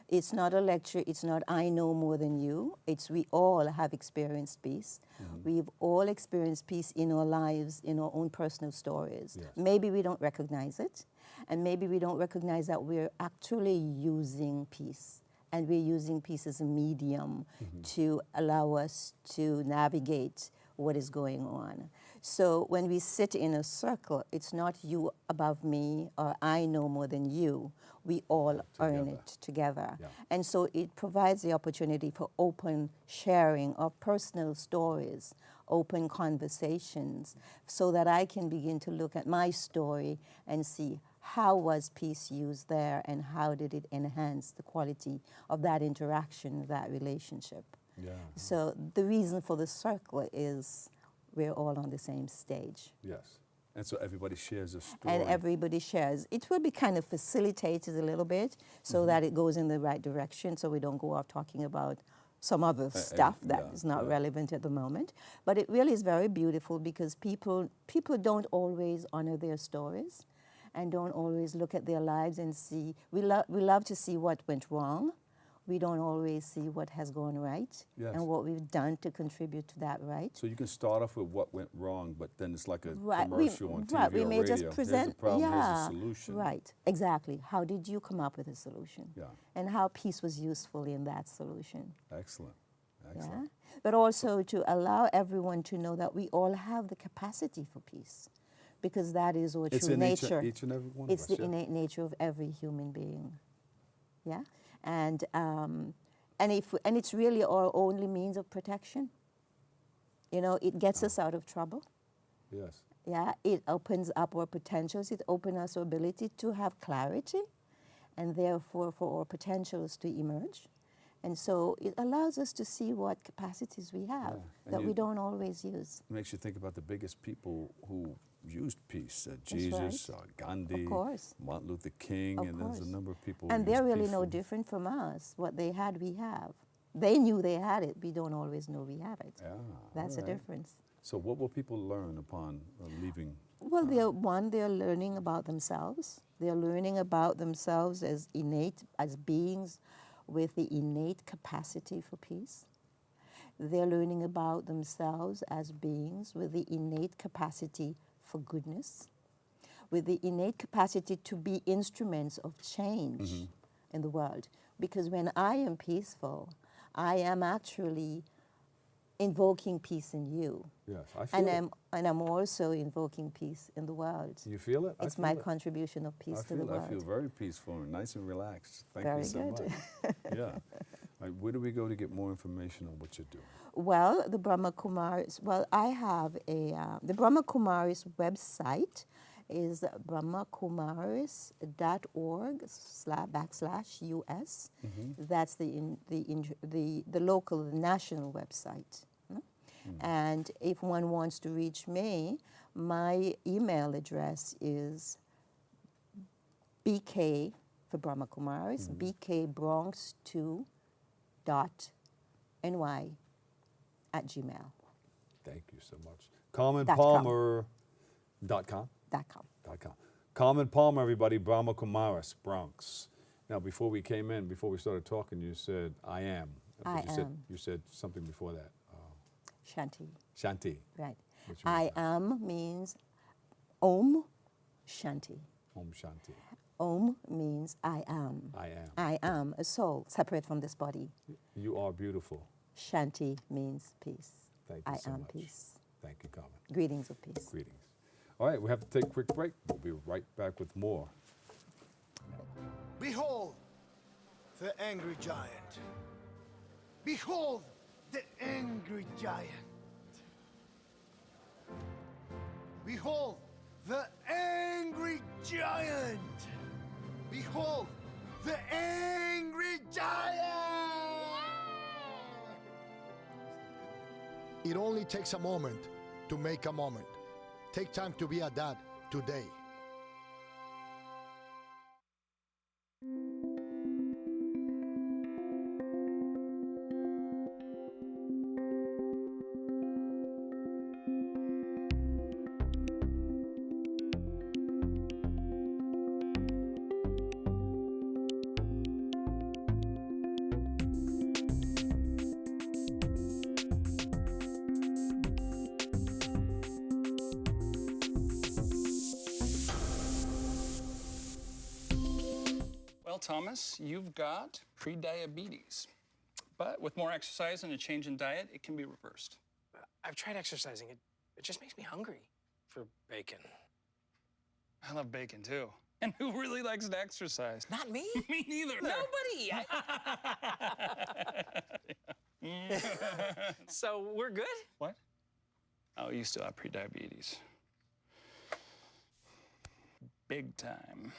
It's not a lecture, it's not I know more than you. It's we all have experienced peace. We've all experienced peace in our lives, in our own personal stories. Yes. Maybe we don't recognize it, and maybe we don't recognize that we're actually using peace. And we're using peace as a medium to allow us to navigate what is going on. So when we sit in a circle, it's not you above me or I know more than you. We all are in it together. Yeah. And so it provides the opportunity for open sharing of personal stories, open conversations, so that I can begin to look at my story and see how was peace used there and how did it enhance the quality of that interaction, that relationship. Yeah. So the reason for the circle is we're all on the same stage. Yes. And so everybody shares a story. And everybody shares. It will be kind of facilitated a little bit so that it goes in the right direction, so we don't go off talking about some other stuff that is not relevant at the moment. But it really is very beautiful because people don't always honor their stories and don't always look at their lives and see. We love to see what went wrong. We don't always see what has gone right and what we've done to contribute to that right. So you can start off with what went wrong, but then it's like a commercial on TV right. We or may radio. just present, Here's the problem, here's the solution. Right, exactly. How did you come up with a solution? Yeah. And how peace was useful in that solution. Excellent. Yeah? But also to allow everyone to know that we all have the capacity for peace, because that is our true nature. Each and every one it's of us, the innate nature of every human being. Yeah, and it's really our only means of protection. You know, it gets us out of trouble. Yes. Yeah, it opens up our potentials. It opens us our ability to have clarity, and therefore for our potentials to emerge. And so it allows us to see what capacities we have that we don't always use. It makes you think about the biggest people who used peace. Jesus, Gandhi, Martin Luther King, and there's a number of people And who they're used really peace no different from us. What they had, we have. They knew they had it. We don't always know we have it. That's the difference. So what will people learn upon leaving? Well, they're learning about themselves. They're learning about themselves as beings with the innate capacity for peace. They're learning about themselves as beings with the innate capacity for goodness, with the innate capacity to be instruments of change in the world. Because when I am peaceful, I am actually invoking peace in you. Yes, I feel it. And I'm also invoking peace in the world. You feel it? It's my contribution of peace to the world. I feel very peaceful and nice and relaxed. Thank Very you so good. much. Yeah. All right, where do we go to get more information on what you're doing? Well, the Brahma Kumaris, I have the Brahma Kumaris website is brahmakumaris.org/US. That's the local, the national website. And if one wants to reach me, my email address is BK for Brahma Kumaris, bkbronx2.ny@gmail. Thank you so much. CarmenPalmer.com. .com. Carmen Palmer, everybody, Brahma Kumaris, Bronx. Now, before we came in, before we started talking, you said, I am. But you said something before that. Shanti. Shanti. Right. I am means Om Shanti. Om Shanti. Om means I am. I am. I am a soul separate from this body. You are beautiful. Shanti means peace. Thank you so much. I am peace. Thank you, Carmen. Greetings of peace. Greetings. All right, we have to take a quick break. We'll be right back with more. Behold the angry giant. Behold the angry giant. Behold the angry giant. Behold the angry giant. It only takes a moment to make a moment. Take time to be a dad today. Well, Thomas, you've got pre-diabetes. But with more exercise and a change in diet, it can be reversed. I've tried exercising. It just makes me hungry for bacon. I love bacon, too. And who really likes to exercise? Not me. Me neither. Nobody. So we're good? What? Oh, you still have pre-diabetes. Big time.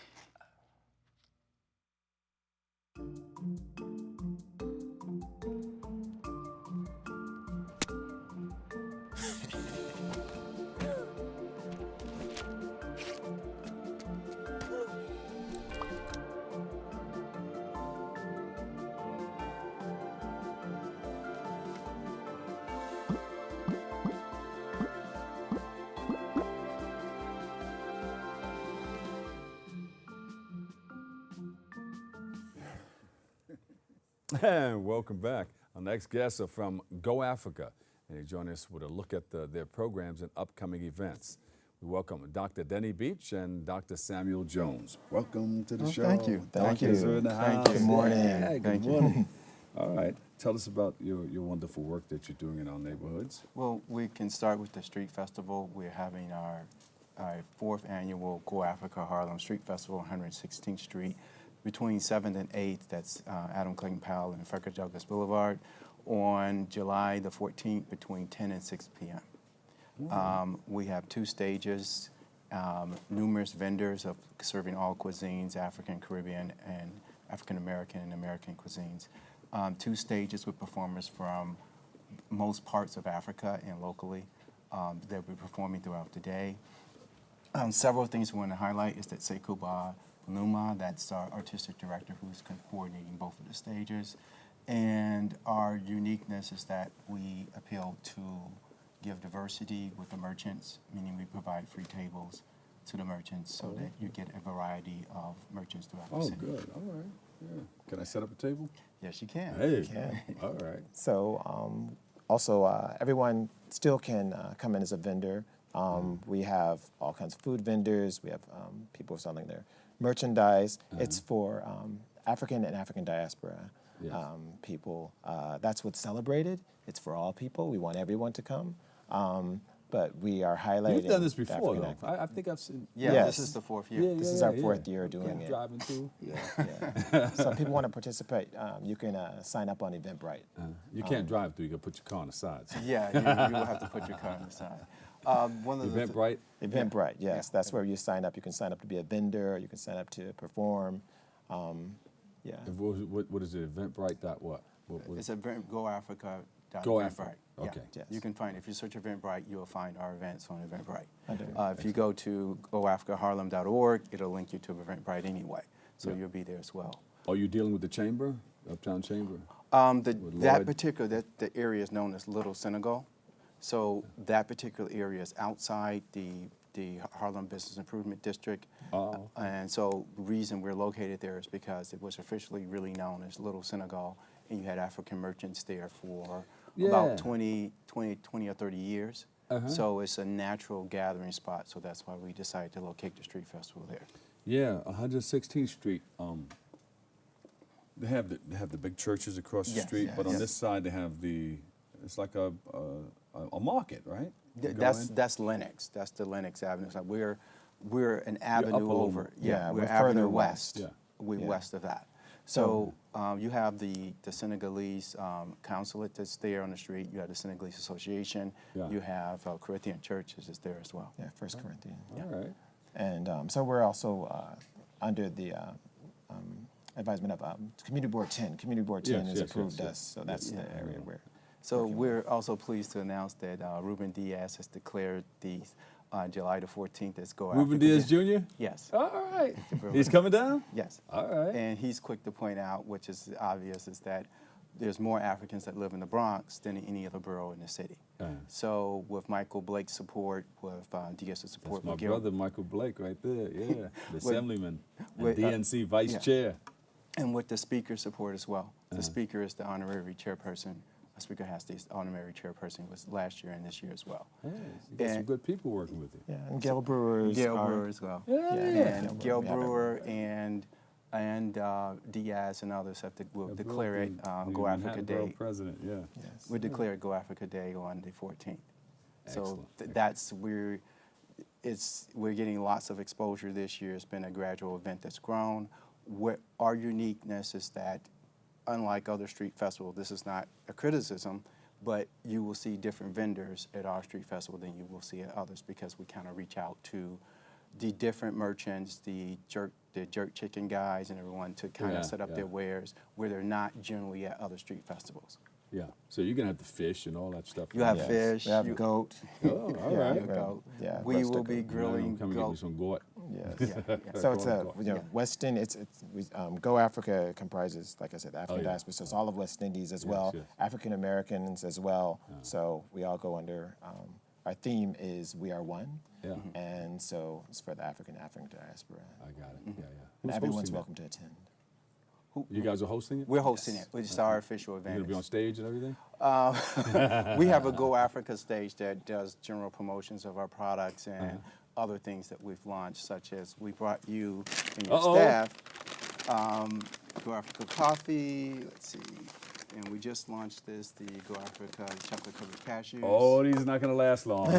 And welcome back. Our next guests are from Go Africa, and they join us with a look at their programs and upcoming events. We welcome Dr. Dennie Beach and Dr. Samuel Jones. Welcome to the show. Thank you. Thank you. Doctors are in the house. Good morning. Yeah, Thank good you. morning. All right. Tell us about your wonderful work that you're doing in our neighborhoods. Well, we can start with the Street Festival. We're having our fourth annual Go Africa Harlem Street Festival on 116th Street. Between 7th and 8th, that's Adam Clayton Powell and Frederick Douglass Boulevard, on July the 14th between 10 and 6 p.m. We have 2 stages, numerous vendors of serving all cuisines, African, Caribbean, and African American and American cuisines. 2 stages with performers from most parts of Africa and locally. They'll be performing throughout the day. Several things we want to highlight is that Sekuba Numa, that's our artistic director who's coordinating both of the stages. And our uniqueness is that we appeal to give diversity with the merchants, meaning we provide free tables to the merchants so that you get a variety of merchants throughout the city. Oh, good. All right. Yeah. Can I set up a table? Yes, you can. Hey. You can. All right. So also, everyone still can come in as a vendor. We have all kinds of food vendors. We have people selling their merchandise. It's for African and African diaspora people. That's what's celebrated, It's for all people. We want everyone to come. But we are highlighting. You've done this the before, African though. I think I've seen. Yeah, yes. this is the 4th year. Yeah, This is our 4th year doing it. Driving too. Yeah. So if people want to participate, you can sign up on Eventbrite. You can't drive through. You got to put your car on the side. So. Yeah, you will have to put your car on the side. Eventbrite? Eventbrite, yes. That's where you sign up. You can sign up to be a vendor. You can sign up to perform. Yeah. What is it? Eventbrite. What? It's GoAfrica. GoAfrica. Yeah. Okay. Yes. You can find, if you search Eventbrite, you'll find our events on Eventbrite. If you go to goafricaharlem.org, it'll link you to Eventbrite anyway. So you'll be there as well. Are you dealing with the chamber, Uptown Chamber? The area is known as Little Senegal. So that particular area is outside the Harlem Business Improvement District. And so the reason we're located there is because it was officially really known as Little Senegal, and you had African merchants there for about 20 or 30 years. So it's a natural gathering spot, so that's why we decided to locate the street festival there. Yeah, 116th Street. They have the big churches across the street, but on this side they have it's like a market, right? That's Lenox. That's the Lenox Avenue. So we're an avenue over. We're Avenue further West. west. We're west of that. So you have the Senegalese consulate that's there on the street. You have the Senegalese Association. You have Corinthian Churches is there as well. Yeah, First Corinthian. All right. And so we're also under the advisement of Community Board 10. Community Board 10 has approved us, so that's the area where. So we're also pleased to announce that Ruben Diaz has declared the July the 14th as Go Ruben Africa Diaz Day. Jr.? Yes. All right. He's coming down? Yes. All right. And he's quick to point out, which is obvious, is that there's more Africans that live in the Bronx than in any other borough in the city. So with Michael Blake's support, with Diaz's support. That's my brother, Michael Blake, right there, the assemblyman, and with, DNC vice chair. And with the speaker's support as well. The speaker is the honorary chairperson. Speaker has the honorary chairperson was last year and this year as well. Hey, you got some good people working with you. Yeah, and Gail Brewer as well. And Gail Brewer and Diaz and others will declare it Go Africa Day. President, We declare Go Africa Day on the 14th. So that's we're getting lots of exposure this year. It's been a gradual event that's grown. Our uniqueness is that, unlike other street festivals, this is not a criticism, but you will see different vendors at our street festival than you will see at others because we kind of reach out to the different merchants, the jerk chicken guys and everyone to kind of set up their wares where they're not generally at other street festivals. Yeah, so you're going to have the fish and all that stuff. You have fish. We have goat. Oh, all right. Goat. Yeah, we will be grilling come goat. get me some goat. Yes. So it's West Indies. Go Africa comprises, like I said, African diaspora. So it's all of West Indies as well, African Americans as well. So we all go under. Our theme is We Are One. Yeah. And so it's for the African diaspora. I got it. Yeah. And everyone's welcome to attend. You guys are hosting it? We're hosting it. It's our official event. You're going to be on stage and everything? We have a Go Africa stage that does general promotions of our products and other things that we've launched, such as we brought you and your staff Go Africa coffee. Let's see. And we just launched the Go Africa chocolate-covered cashews. Oh, these are not going to last long.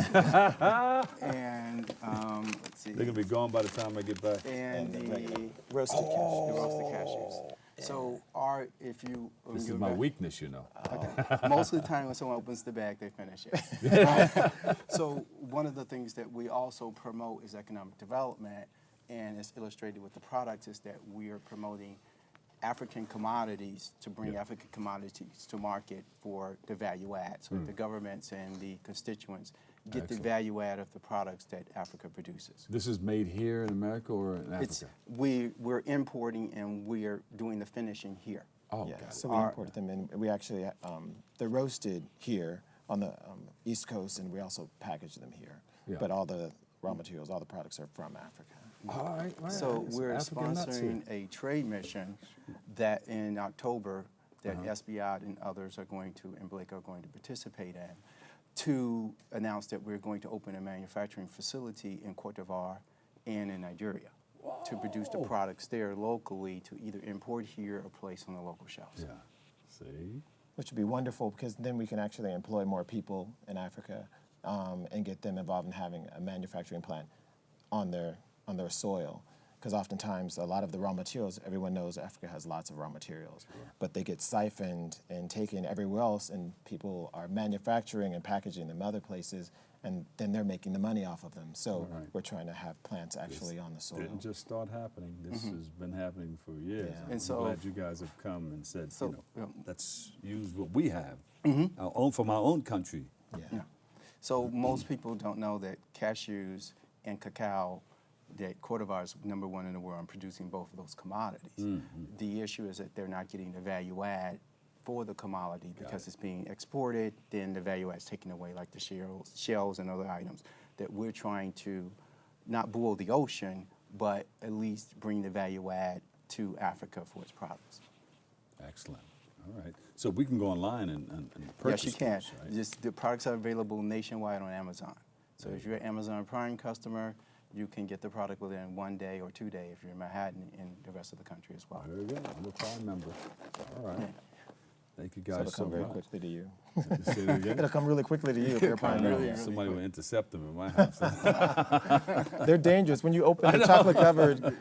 And let's see. They're going to be gone by the time I get back. And the roasted cashews. The roasted cashews. So this is my weakness, you know. Okay. Most of the time when someone opens the bag, they finish it. So one of the things that we also promote is economic development, and it's illustrated with the products is that we are promoting African commodities to bring African commodities to market for the value add. So the governments and the constituents get the value add of the products that Africa produces. This is made here in America or in Africa? We're importing and we are doing the finishing here. Oh, yeah. So we import them and we actually, they're roasted here on the East Coast and we also package them here. Yeah. But all the raw materials, all the products are from Africa. All right. So we're sponsoring a trade mission that in October that SBI and others are going to, and Blake are going to participate in, to announce that we're going to open a manufacturing facility in Cote d'Ivoire and in Nigeria to produce the products there locally to either import here or place on the local shelves. Yeah. See? which would be wonderful because then we can actually employ more people in Africa and get them involved in having a manufacturing plant on their soil. Because oftentimes a lot of the raw materials, everyone knows Africa has lots of raw materials, but they get siphoned and taken everywhere else, and people are manufacturing and packaging them other places, and then they're making the money off of them. So we're trying to have plants actually on the soil. Didn't just start happening. This has been happening for years. Yeah. And And so, so- I'm glad you guys have come and said, So, let's use what we have from our own country. Yeah. So most people don't know that cashews and cacao, that Cote d'Ivoire is #1 in the world in producing both of those commodities. The issue is that they're not getting the value add for the commodity because it's being exported, then the value add is taken away, like the shells and other items, that we're trying to not boil the ocean, but at least bring the value add to Africa for its products. Excellent. All right. So we can go online and purchase Yes, you can. those, right? Just, the products are available nationwide on Amazon. So if you're an Amazon Prime customer, you can get the product within 1 day or 2 days if you're in Manhattan and the rest of the country as well. There we go. I'm a Prime member. All right. Thank you So guys it'll so come very much. quickly to you. Say it again? It'll come really quickly to you if you're a Prime member. Somebody will intercept them in my house. They're dangerous. When you open the chocolate covered,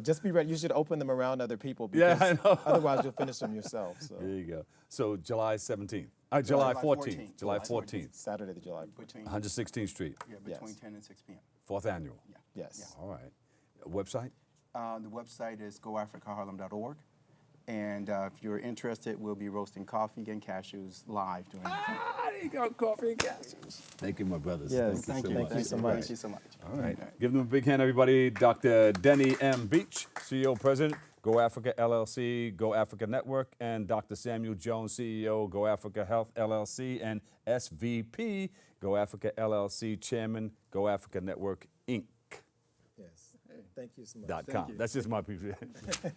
just be ready. You should open them around other people because I know. otherwise you'll finish them yourself. So. There you go. So July 17th. July 14th. July 14th. Saturday, the July. 116th Street. Yeah, between 10 and 6 p.m. 4th annual. Yes. All right. Website? The website is goafricaharlem.org. And if you're interested, we'll be roasting coffee and cashews live during the time. There you go, coffee and cashews. Thank you, my brothers. Yes, Thank you thank you so much. Thank you so much. All right. Give them a big hand, everybody. Dr. Dennie M. Beach, CEO, President, Go Africa LLC, Go Africa Network, and Dr. Samuel Jones, CEO, Go Africa Health LLC, and SVP, Go Africa LLC, Chairman, Go Africa Network, Inc. Yes. Thank you so much. .com. That's just my people.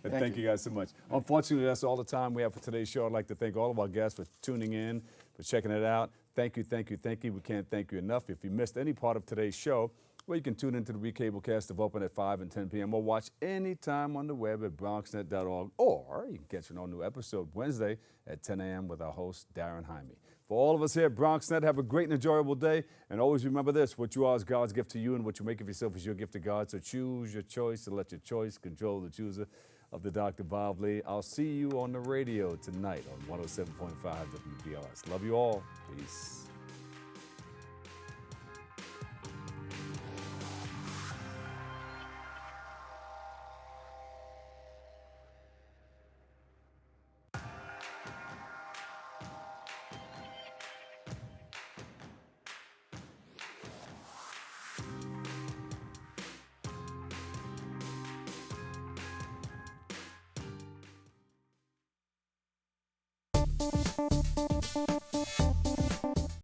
Thank you guys so much. Unfortunately, that's all the time we have for today's show. I'd like to thank all of our guests for tuning in, for checking it out. Thank you, thank you, thank you. We can't thank you enough. If you missed any part of today's show, well, you can tune into the recablecast of Open at 5 and 10 p.m. or watch anytime on the web at bronxnet.org, or you can catch an all-new episode Wednesday at 10 a.m. with our host, Darren Jaime. For all of us here at BronxNet, have a great and enjoyable day. And always remember this, what you are is God's gift to you, and what you make of yourself is your gift to God. So choose your choice and let your choice control the chooser of the Dr. Bob Lee. I'll see you on the radio tonight on 107.5 WBLS. Love you all. Peace.